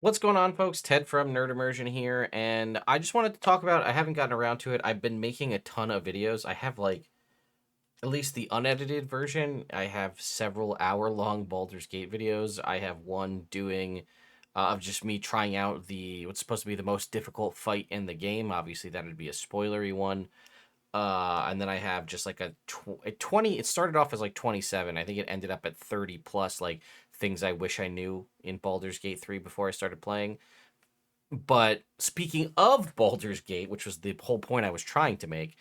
What's going on, folks? Ted from Nerd Immersion here, and I just wanted to talk about. I haven't gotten around to it. I've been making a ton of videos. I have like at least the unedited version. I have several hour-long Baldur's Gate videos. I have one doing of just me trying out the what's supposed to be the most difficult fight in the game. Obviously, that would be a spoilery one. And then I have just like a 20. It started off as like 27. I think it ended up at 30 plus, like things I wish I knew in Baldur's Gate 3 before I started playing. But speaking of Baldur's Gate, which was the whole point I was trying to make,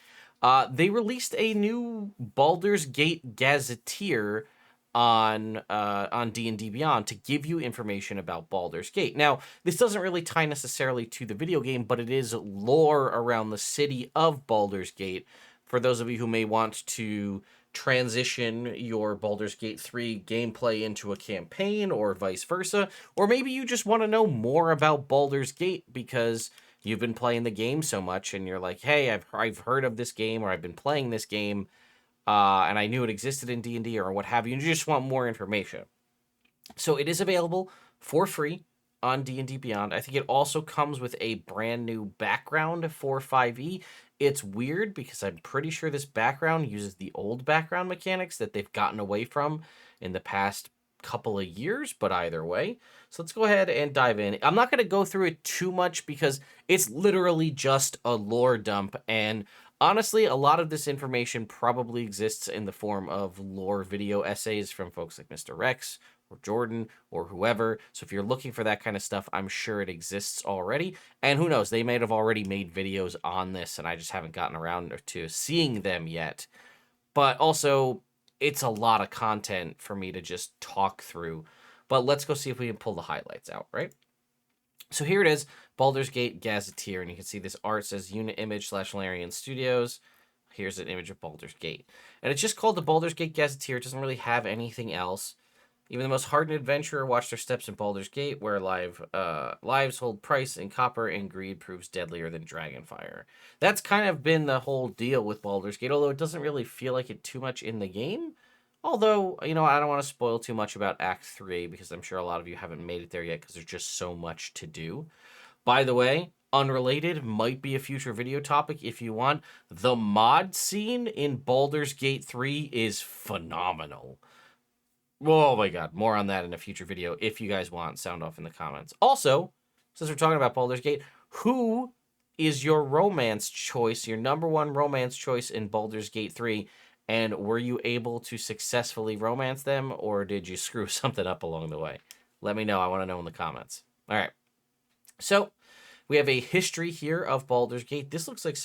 they released a new Baldur's Gate Gazetteer on D&D Beyond to give you information about Baldur's Gate. Now, this doesn't really tie necessarily to the video game, but it is lore around the city of Baldur's Gate for those of you who may want to transition your Baldur's Gate 3 gameplay into a campaign or vice versa, or maybe you just want to know more about Baldur's Gate because you've been playing the game so much and you're like, hey, I've heard of this game or I've been playing this game and I knew it existed in D&D or what have you, and you just want more information. So it is available for free on D&D Beyond. I think it also comes with a brand new background for 5e. It's weird because I'm pretty sure this background uses the old background mechanics that they've gotten away from in the past couple of years, but either way. So let's go ahead and dive in. I'm not going to go through it too much because it's literally just a lore dump, and honestly, a lot of this information probably exists in the form of lore video essays from folks like Mr. Rex or Jordan or whoever. So if you're looking for that kind of stuff, I'm sure it exists already. And who knows, they might have already made videos on this and I just haven't gotten around to seeing them yet. But also, it's a lot of content for me to just talk through. But let's go see if we can pull the highlights out, right? So here it is, Baldur's Gate Gazetteer, and you can see this art says Unit Image / Larian Studios. Here's an image of Baldur's Gate. And it's just called the Baldur's Gate Gazetteer. It doesn't really have anything else. Even the most hardened adventurer watch their steps in Baldur's Gate, where lives hold price in copper and greed proves deadlier than dragonfire. That's kind of been the whole deal with Baldur's Gate, although it doesn't really feel like it too much in the game. Although, I don't want to spoil too much about Act 3 because I'm sure a lot of you haven't made it there yet because there's just so much to do. By the way, unrelated, might be a future video topic if you want. The mod scene in Baldur's Gate 3 is phenomenal. Oh my god, more on that in a future video if you guys want. Sound off in the comments. Also, since we're talking about Baldur's Gate, who is your romance choice, your number one romance choice in Baldur's Gate 3? And were you able to successfully romance them, or did you screw something up along the way? Let me know. I want to know in the comments. All right. So we have a history here of Baldur's Gate. This looks like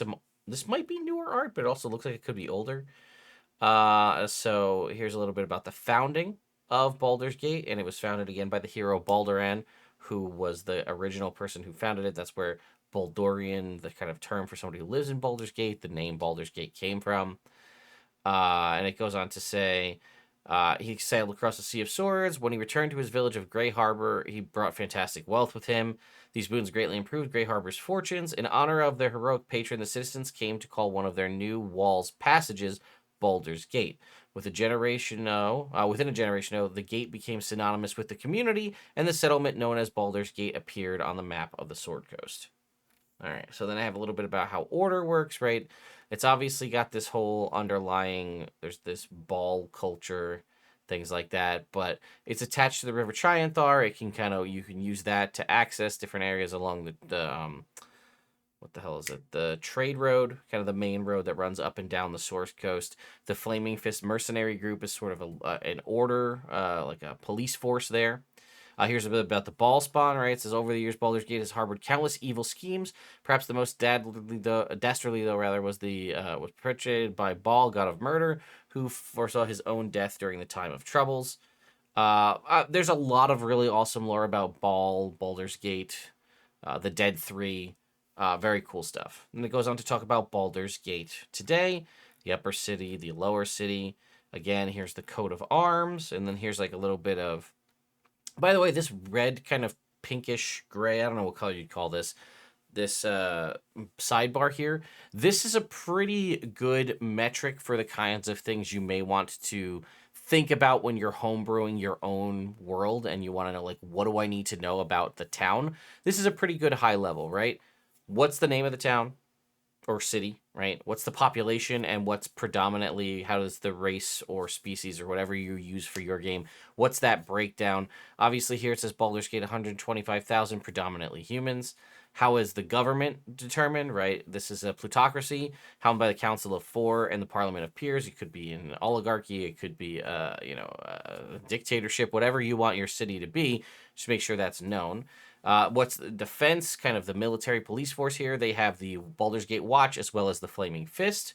this might be newer art, but it also looks like it could be older. So here's a little bit about the founding of Baldur's Gate, and it was founded again by the hero Baldur, who was the original person who founded it. That's where Baldurian, the kind of term for somebody who lives in Baldur's Gate, the name Baldur's Gate came from. And it goes on to say, he sailed across the Sea of Swords. When he returned to his village of Grey Harbor, he brought fantastic wealth with him. These boons greatly improved Grey Harbor's fortunes. In honor of their heroic patron, the citizens came to call one of their new walls passages Baldur's Gate. Within a generation, the gate became synonymous with the community, and the settlement known as Baldur's Gate appeared on the map of the Sword Coast. All right, so then I have a little bit about how order works, right? It's obviously got this whole underlying, there's this ball culture, things like that, but it's attached to the River Trianthar. It can you can use that to access different areas along the what the hell is it? The trade road, kind of the main road that runs up and down the Source Coast. The Flaming Fist Mercenary Group is sort of an order, like a police force there. Here's a bit about the ball spawn, right? It says, over the years, Baldur's Gate has harbored countless evil schemes. Perhaps the most dastardly, was perpetrated by Baal, god of murder, who foresaw his own death during the time of troubles. There's a lot of really awesome lore about Baal, Baldur's Gate, the Dead Three. Very cool stuff. And it goes on to talk about Baldur's Gate today, the upper city, the lower city. Again, here's the coat of arms, and then here's like a little bit of... By the way, this red kind of pinkish gray, I don't know what color you'd call this sidebar here, this is a pretty good metric for the kinds of things you may want to think about when you're homebrewing your own world and you want to know, like, what do I need to know about the town? This is a pretty good high level, right? What's the name of the town or city, right? What's the population and what's predominantly, how does the race or species or whatever you use for your game, what's that breakdown? Obviously, here it says Baldur's Gate 125,000, predominantly humans. How is the government determined, right? This is a plutocracy, held by the Council of Four and the Parliament of Peers. It could be an oligarchy, it could be, a dictatorship, whatever you want your city to be. Just make sure that's known. What's the defense, kind of the military police force here? They have the Baldur's Gate Watch as well as the Flaming Fist.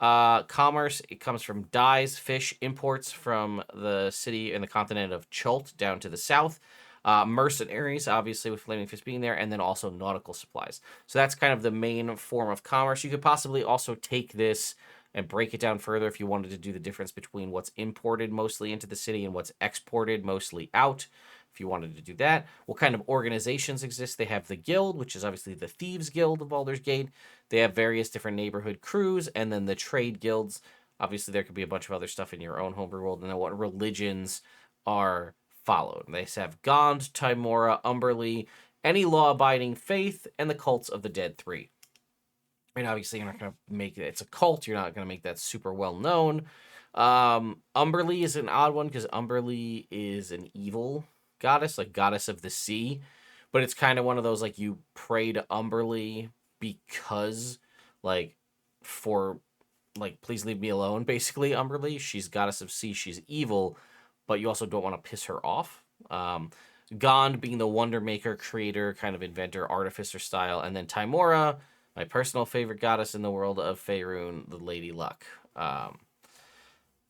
Commerce, it comes from dyes, fish, imports from the city and the continent of Chult down to the south. Mercenaries, obviously, with Flaming Fist being there, and then also nautical supplies. So that's kind of the main form of commerce. You could possibly also take this and break it down further if you wanted to do the difference between what's imported mostly into the city and what's exported mostly out. If you wanted to do that, what kind of organizations exist? They have the Guild, which is obviously the Thieves Guild of Baldur's Gate. They have various different neighborhood crews, and then the trade guilds. Obviously, there could be a bunch of other stuff in your own homebrew world, and then what religions are followed. They have Gond, Tymora, Umberlee, any law-abiding faith, and the cults of the Dead Three. And obviously, you're not going to make it. It's a cult. You're not going to make that super well known. Umberlee is an odd one because Umberlee is an evil goddess, like goddess of the sea, but it's kind of one of those, like, you pray to Umberlee because, like, for, like, please leave me alone, basically. Umberlee, she's goddess of sea, she's evil, but you also don't want to piss her off. Gond being the wonder maker, creator, kind of inventor, artificer style, and then Tymora, my personal favorite goddess in the world of Faerun, the Lady Luck.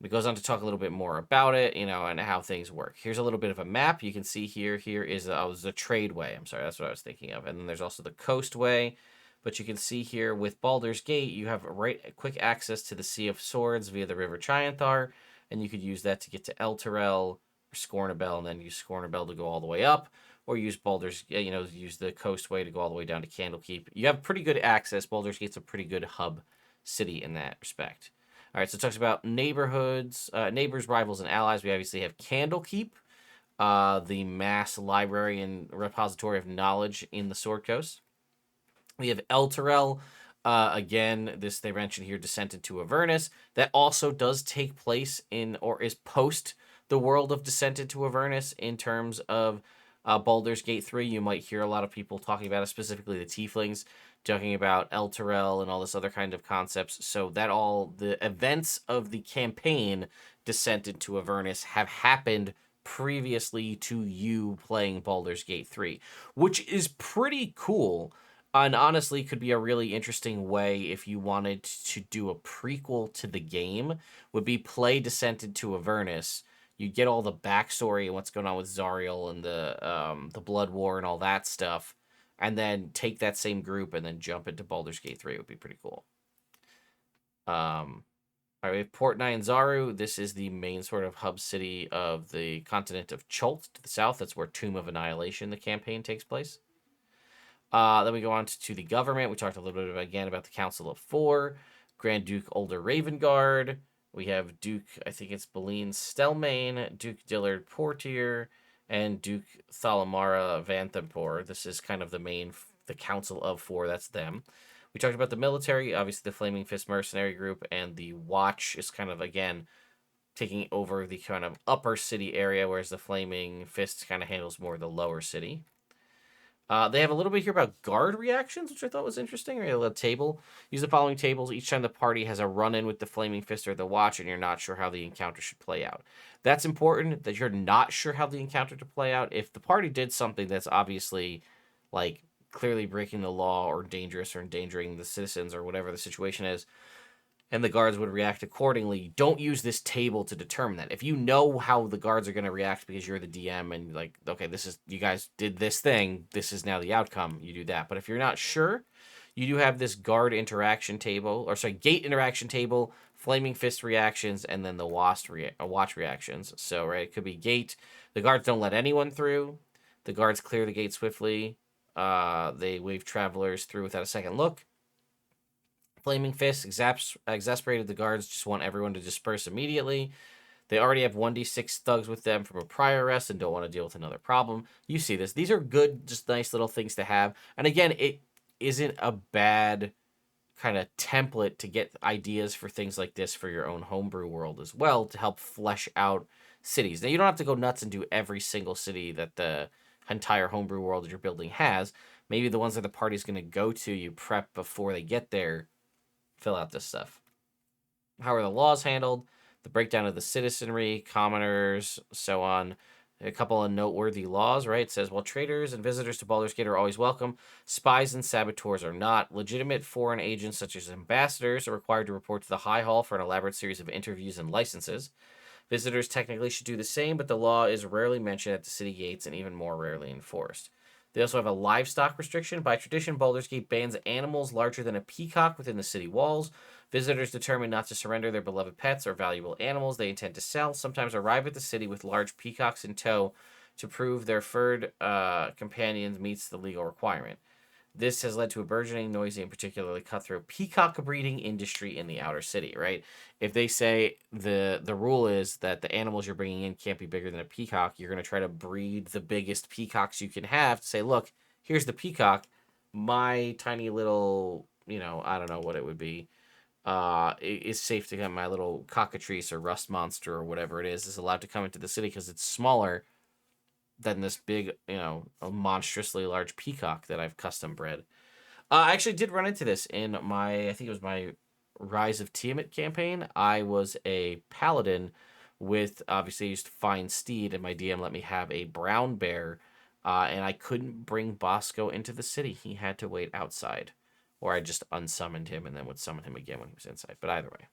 It goes on to talk a little bit more about it, and how things work. Here's a little bit of a map. You can see here is the tradeway. I'm sorry, that's what I was thinking of. And then there's also the coastway. But you can see here with Baldur's Gate, you have quick access to the Sea of Swords via the River Chianthar. And you could use that to get to Elturel or Scornabel, and then use Scornabel to go all the way up. Or use use the coastway to go all the way down to Candlekeep. You have pretty good access. Baldur's Gate's a pretty good hub city in that respect. All right, so it talks about neighborhoods, neighbors, rivals, and allies. We obviously have Candlekeep, the mass library and repository of knowledge in the Sword Coast. We have Elturel. Again, they mentioned here, Descent into Avernus. That also does take place or is post the world of Descent into Avernus in terms of Baldur's Gate 3. You might hear a lot of people talking about it, specifically the Tieflings, talking about Elturel and all this other kind of concepts. So the events of the campaign Descent into Avernus have happened previously to you playing Baldur's Gate 3, which is pretty cool. And honestly, could be a really interesting way if you wanted to do a prequel to the game, would be play Descent into Avernus. You get all the backstory and what's going on with Zariel and the Blood War and all that stuff, and then take that same group and then jump into Baldur's Gate 3. It would be pretty cool. All right, we have Port Nyanzaru. This is the main sort of hub city of the continent of Chult to the south. That's where Tomb of Annihilation, the campaign, takes place. Then we go on to the government. We talked a little bit again about the Council of Four, Grand Duke Ulder Ravengard. We have Duke, I think it's Beline Stelmane, Duke Dillard Portier, and Duke Thalamara Vanthampur. This is kind of the Council of Four. That's them. We talked about the military, obviously the Flaming Fist mercenary group, and the Watch is kind of, again, taking over the kind of upper city area, whereas the Flaming Fist kind of handles more of the lower city. They have a little bit here about guard reactions, which I thought was interesting. We have a table. Use the following tables each time the party has a run-in with the Flaming Fist or the Watch, and you're not sure how the encounter should play out. That's important, that you're not sure how the encounter to play out. If the party did something that's obviously, like, clearly breaking the law or dangerous or endangering the citizens or whatever the situation is, and the guards would react accordingly, don't use this table to determine that. If you know how the guards are going to react because you're the DM and like, okay, you guys did this thing, this is now the outcome, you do that. But if you're not sure, you do have this gate interaction table, Flaming Fist reactions, and then the watch reactions. So, right, it could be gate. The guards don't let anyone through. The guards clear the gate swiftly. They wave travelers through without a second look. Flaming Fist exasperated the guards, just want everyone to disperse immediately. They already have 1d6 thugs with them from a prior arrest and don't want to deal with another problem. You see this. These are good, just nice little things to have. And again, it isn't a bad kind of template to get ideas for things like this for your own homebrew world as well, to help flesh out cities. Now, you don't have to go nuts and do every single city that the entire homebrew world that you're building has. Maybe the ones that the party's going to go to, you prep before they get there, fill out this stuff. How are the laws handled? The breakdown of the citizenry, commoners, so on. A couple of noteworthy laws, right? It says, while traders and visitors to Baldur's Gate are always welcome, spies and saboteurs are not. Legitimate foreign agents, such as ambassadors, are required to report to the High Hall for an elaborate series of interviews and licenses. Visitors technically should do the same, but the law is rarely mentioned at the city gates and even more rarely enforced. They also have a livestock restriction. By tradition, Baldur's Gate bans animals larger than a peacock within the city walls. Visitors determined not to surrender their beloved pets or valuable animals they intend to sell sometimes arrive at the city with large peacocks in tow to prove their furred companion meets the legal requirement. This has led to a burgeoning, noisy, and particularly cutthroat peacock breeding industry in the outer city, right? If they say the rule is that the animals you're bringing in can't be bigger than a peacock, you're going to try to breed the biggest peacocks you can have to say, look, here's the peacock. My tiny little, I don't know what it would be. It's safe to get my little cockatrice or rust monster or whatever it is allowed to come into the city because it's smaller than this big, a monstrously large peacock that I've custom bred. I actually did run into this in I think it was my Rise of Tiamat campaign. I was a paladin with, obviously, I used to find steed, and my DM let me have a brown bear, and I couldn't bring Bosco into the city. He had to wait outside, or I just unsummoned him and then would summon him again when he was inside. But either way.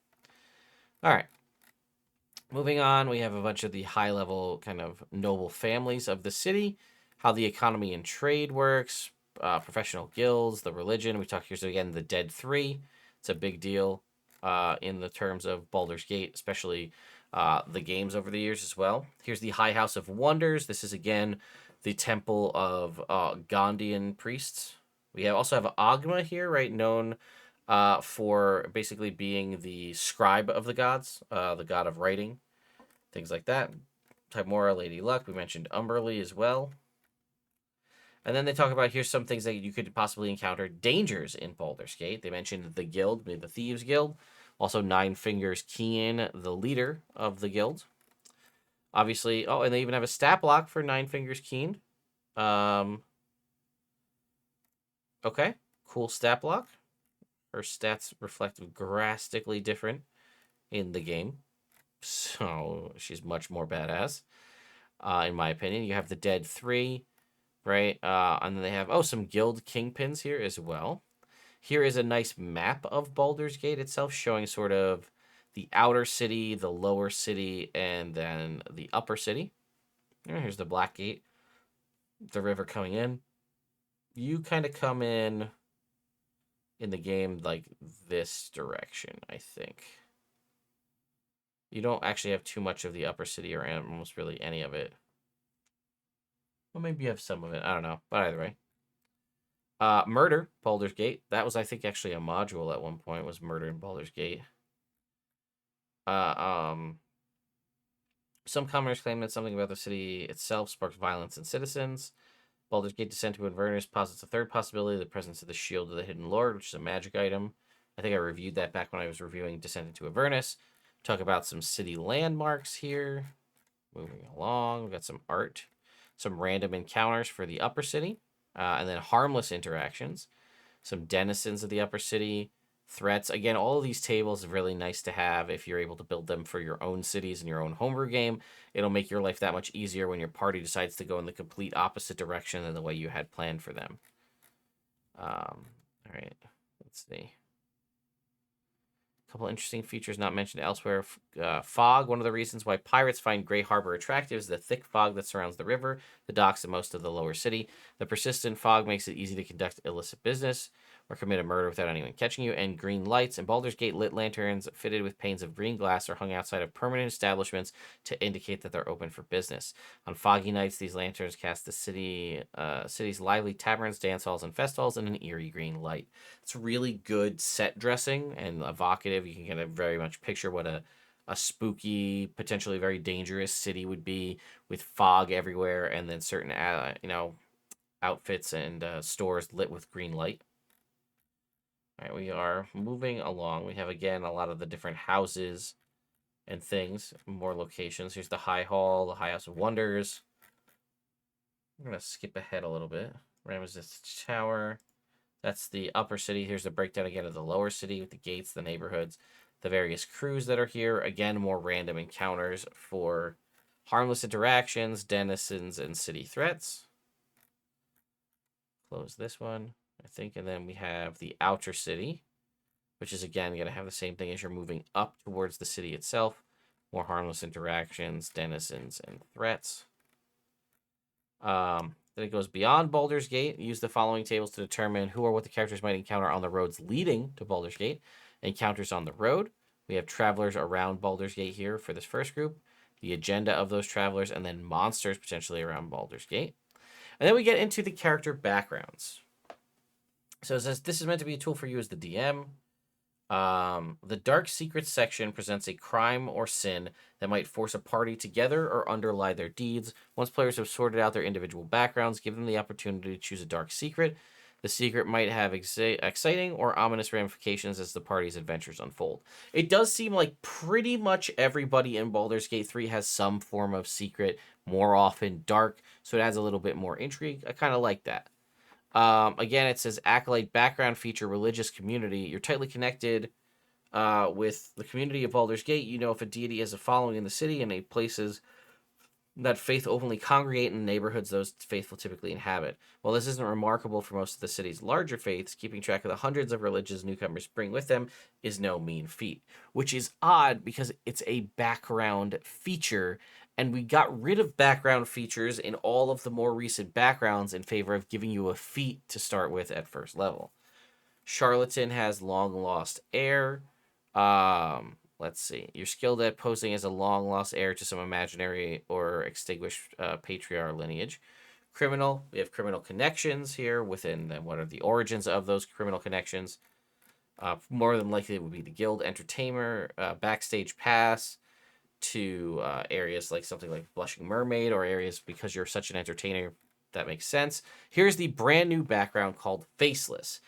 All right. Moving on, we have a bunch of the high-level kind of noble families of the city, how the economy and trade works, professional guilds, the religion. We talk here's again the Dead Three. It's a big deal in the terms of Baldur's Gate, especially the games over the years as well. Here's the High House of Wonders. This is again the temple of Gondian priests. We also have Agma here, right? Known for basically being the scribe of the gods, the god of writing, things like that. Timora, Lady Luck, we mentioned Umberly as well. And then they talk about here's some things that you could possibly encounter dangers in Baldur's Gate. They mentioned the guild, the Thieves Guild, also Nine Fingers Keen, the leader of the guild. Obviously, and they even have a stat block for Nine Fingers Keen. Okay, cool stat block. Her stats reflect drastically different in the game. So she's much more badass, in my opinion. You have the Dead Three, right? And then they have, some guild kingpins here as well. Here is a nice map of Baldur's Gate itself, showing sort of the outer city, the lower city, and then the upper city. Here's the Black Gate, the river coming in. You kind of come in the game like this direction, I think. You don't actually have too much of the upper city or almost really any of it. Well, maybe you have some of it. I don't know. But either way. Murder, Baldur's Gate. That was, I think, actually a module at one point, was Murder in Baldur's Gate. Some commoners claim that something about the city itself sparks violence in citizens. Baldur's Gate Descent to Avernus posits a third possibility, the presence of the Shield of the Hidden Lord, which is a magic item. I think I reviewed that back when I was reviewing Descent into Avernus. Talk about some city landmarks here. Moving along, we've got some art, some random encounters for the upper city, and then harmless interactions, some denizens of the upper city, threats. Again, all of these tables are really nice to have if you're able to build them for your own cities and your own homebrew game. It'll make your life that much easier when your party decides to go in the complete opposite direction than the way you had planned for them. All right, let's see. A couple interesting features not mentioned elsewhere. Fog. One of the reasons why pirates find Grey Harbor attractive is the thick fog that surrounds the river, the docks, and most of the lower city. The persistent fog makes it easy to conduct illicit business or commit a murder without anyone catching you. And green lights. In Baldur's Gate, lit lanterns fitted with panes of green glass are hung outside of permanent establishments to indicate that they're open for business. On foggy nights, these lanterns cast the city's lively taverns, dance halls, and fest halls in an eerie green light. It's really good set dressing and evocative. You can kind of very much picture what a a spooky, potentially very dangerous city would be, with fog everywhere, and then certain outfits and stores lit with green light. All right, we are moving along. We have, again, a lot of the different houses and things, more locations. Here's the High Hall, the High House of Wonders. I'm going to skip ahead a little bit. Ramesses Tower. That's the upper city. Here's the breakdown again of the lower city with the gates, the neighborhoods, the various crews that are here. Again, more random encounters for harmless interactions, denizens, and city threats. Close this one, I think. And then we have the outer city, which is, again, going to have the same thing as you're moving up towards the city itself. More harmless interactions, denizens, and threats. Then it goes beyond Baldur's Gate. Use the following tables to determine who or what the characters might encounter on the roads leading to Baldur's Gate. Encounters on the road. We have travelers around Baldur's Gate here for this first group. The agenda of those travelers, and then monsters potentially around Baldur's Gate. And then we get into the character backgrounds. So it says this is meant to be a tool for you as the DM. The Dark Secrets section presents a crime or sin that might force a party together or underlie their deeds. Once players have sorted out their individual backgrounds, give them the opportunity to choose a dark secret. The secret might have exciting or ominous ramifications as the party's adventures unfold. It does seem like pretty much everybody in Baldur's Gate 3 has some form of secret, more often dark, so it adds a little bit more intrigue. I kind of like that. Again, it says Acolyte background feature religious community. You're tightly connected with the community of Baldur's Gate. You know if a deity has a following in the city and a places that faith openly congregate in neighborhoods those faithful typically inhabit. While this isn't remarkable for most of the city's larger faiths, keeping track of the hundreds of religions newcomers bring with them is no mean feat. Which is odd because it's a background feature, and we got rid of background features in all of the more recent backgrounds in favor of giving you a feat to start with at first level. Charlatan has long lost heir. Let's see. You're skilled at posing as a long-lost heir to some imaginary or extinguished patriarch lineage. Criminal. We have criminal connections here within what are the origins of those criminal connections. More than likely, it would be the guild entertainer, backstage pass to areas like something like Blushing Mermaid, or areas because you're such an entertainer. That makes sense. Here's the brand new background called Faceless.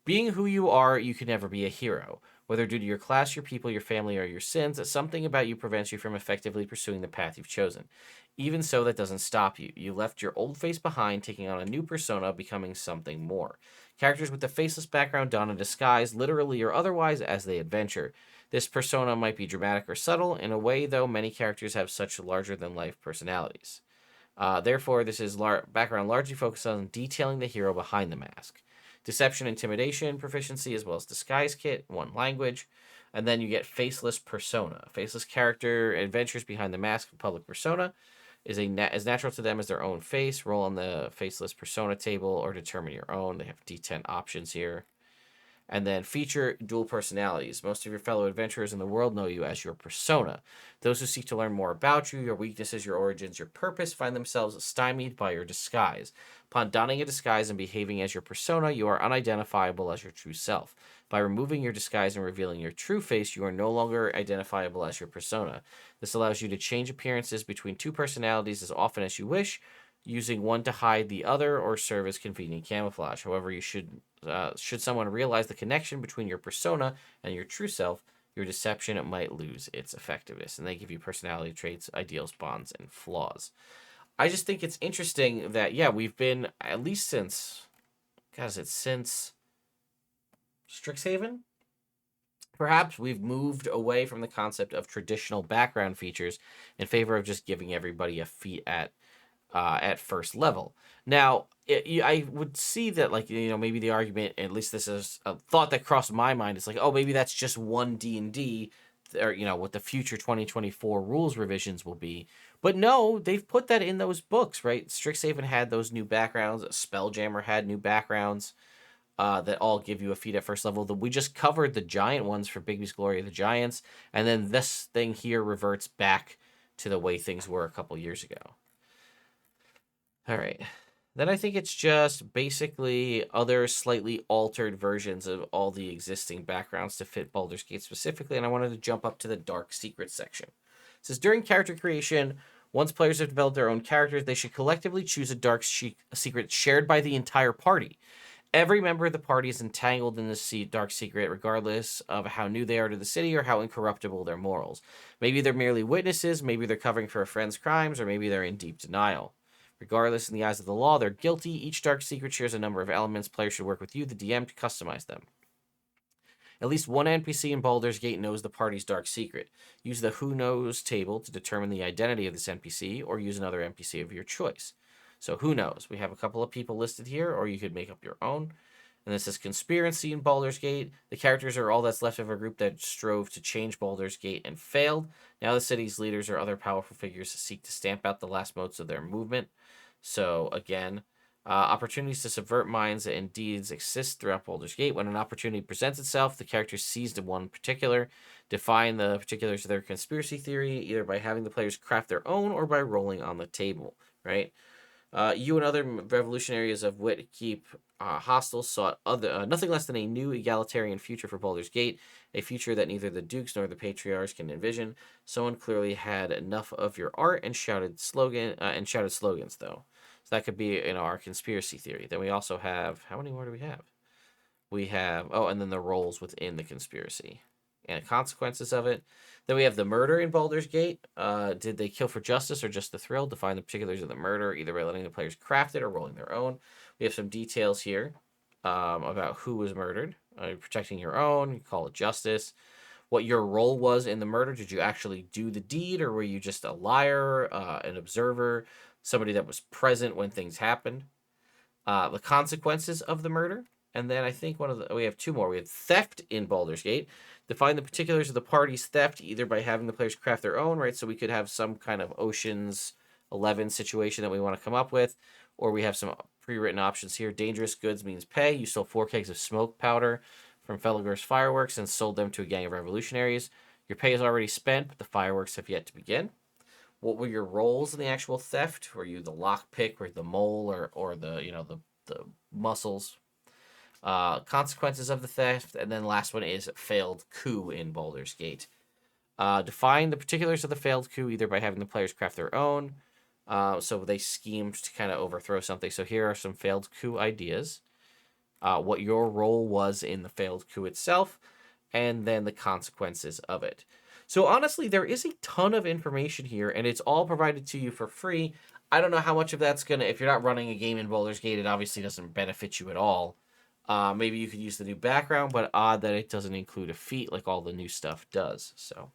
Being who you are, you can never be a hero. Whether due to your class, your people, your family, or your sins, something about you prevents you from effectively pursuing the path you've chosen. Even so, that doesn't stop you. You left your old face behind, taking on a new persona, becoming something more. Characters with the faceless background don a disguise, literally or otherwise, as they adventure. This persona might be dramatic or subtle. In a way, though, many characters have such larger-than-life personalities. Therefore, this is background largely focused on detailing the hero behind the mask. Deception, intimidation, proficiency, as well as disguise kit, one language. And then you get faceless persona. Faceless character adventures behind the mask of public persona is as natural to them as their own face. Roll on the faceless persona table or determine your own. They have D10 options here. And then feature dual personalities. Most of your fellow adventurers in the world know you as your persona. Those who seek to learn more about you, your weaknesses, your origins, your purpose, find themselves stymied by your disguise. Upon donning a disguise and behaving as your persona, you are unidentifiable as your true self. By removing your disguise and revealing your true face, you are no longer identifiable as your persona. This allows you to change appearances between two personalities as often as you wish, using one to hide the other or serve as convenient camouflage. However, should someone realize the connection between your persona and your true self, your deception might lose its effectiveness. And they give you personality traits, ideals, bonds, and flaws. I just think it's interesting that, yeah, we've been, at least since Strixhaven? Perhaps we've moved away from the concept of traditional background features in favor of just giving everybody a feat at first level. Now, I would see that, like, maybe the argument, at least this is a thought that crossed my mind, is like, oh, maybe that's just one D&D, or, what the future 2024 rules revisions will be. But no, they've put that in those books, right? Strixhaven had those new backgrounds. Spelljammer had new backgrounds that all give you a feat at first level. We just covered the giant ones for Bigby's Glory of the Giants, and then this thing here reverts back to the way things were a couple years ago. All right. Then I think it's just basically other slightly altered versions of all the existing backgrounds to fit Baldur's Gate specifically, and I wanted to jump up to the Dark Secrets section. It says, during character creation, once players have developed their own characters, they should collectively choose a secret shared by the entire party. Every member of the party is entangled in this dark secret, regardless of how new they are to the city or how incorruptible their morals. Maybe they're merely witnesses, maybe they're covering for a friend's crimes, or maybe they're in deep denial. Regardless, in the eyes of the law, they're guilty. Each dark secret shares a number of elements. Players should work with you, the DM, to customize them. At least one NPC in Baldur's Gate knows the party's dark secret. Use the Who Knows table to determine the identity of this NPC, or use another NPC of your choice. So who knows? We have a couple of people listed here, or you could make up your own. And this is Conspiracy in Baldur's Gate. The characters are all that's left of a group that strove to change Baldur's Gate and failed. Now the city's leaders or other powerful figures seek to stamp out the last motes of their movement. So again, opportunities to subvert minds and deeds exist throughout Baldur's Gate. When an opportunity presents itself, the characters seized one particular. Define the particulars of their conspiracy theory, either by having the players craft their own or by rolling on the table, right? You and other revolutionaries of wit keep hostile sought nothing less than a new egalitarian future for Baldur's Gate, a future that neither the dukes nor the patriarchs can envision. Someone clearly had enough of your art and shouted slogans, though. So that could be our conspiracy theory. Then we also have, how many more do we have? We have, and then the roles within the conspiracy and consequences of it. Then we have the murder in Baldur's Gate. Did they kill for justice or just the thrill? Define the particulars of the murder, either by letting the players craft it or rolling their own. We have some details here about who was murdered. Protecting your own, you call it justice. What your role was in the murder. Did you actually do the deed, or were you just a liar, an observer, somebody that was present when things happened? The consequences of the murder. And then I think we have two more. We have theft in Baldur's Gate. Define the particulars of the party's theft, either by having the players craft their own, right? So we could have some kind of Ocean's 11 situation that we want to come up with, or we have some pre-written options here. Dangerous goods means pay. You stole 4 kegs of smoke powder from Felagur's fireworks and sold them to a gang of revolutionaries. Your pay is already spent, but the fireworks have yet to begin. What were your roles in the actual theft? Were you the lockpick, or the mole, or the muscles? Consequences of the theft, and then last one is failed coup in Baldur's Gate. Define the particulars of the failed coup, either by having the players craft their own, so they schemed to kind of overthrow something. So here are some failed coup ideas. What your role was in the failed coup itself, and then the consequences of it. So honestly, there is a ton of information here, and it's all provided to you for free. I don't know how much of that's going to, if you're not running a game in Baldur's Gate, it obviously doesn't benefit you at all. Maybe you could use the new background, but odd that it doesn't include a feat like all the new stuff does. So,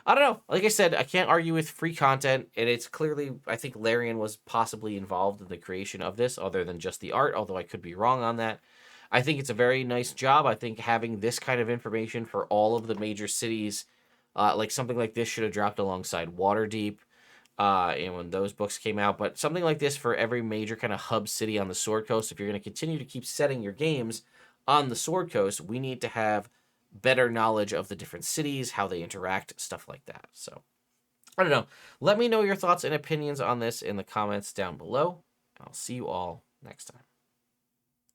I don't know. Like I said, I can't argue with free content, and it's clearly, I think Larian was possibly involved in the creation of this, other than just the art, although I could be wrong on that. I think it's a very nice job. I think having this kind of information for all of the major cities, like something like this should have dropped alongside Waterdeep, and when those books came out, but something like this for every major kind of hub city on the Sword Coast. If you're going to continue to keep setting your games on the Sword Coast, we need to have better knowledge of the different cities, how they interact, stuff like that. So, I don't know. Let me know your thoughts and opinions on this in the comments down below. I'll see you all next time.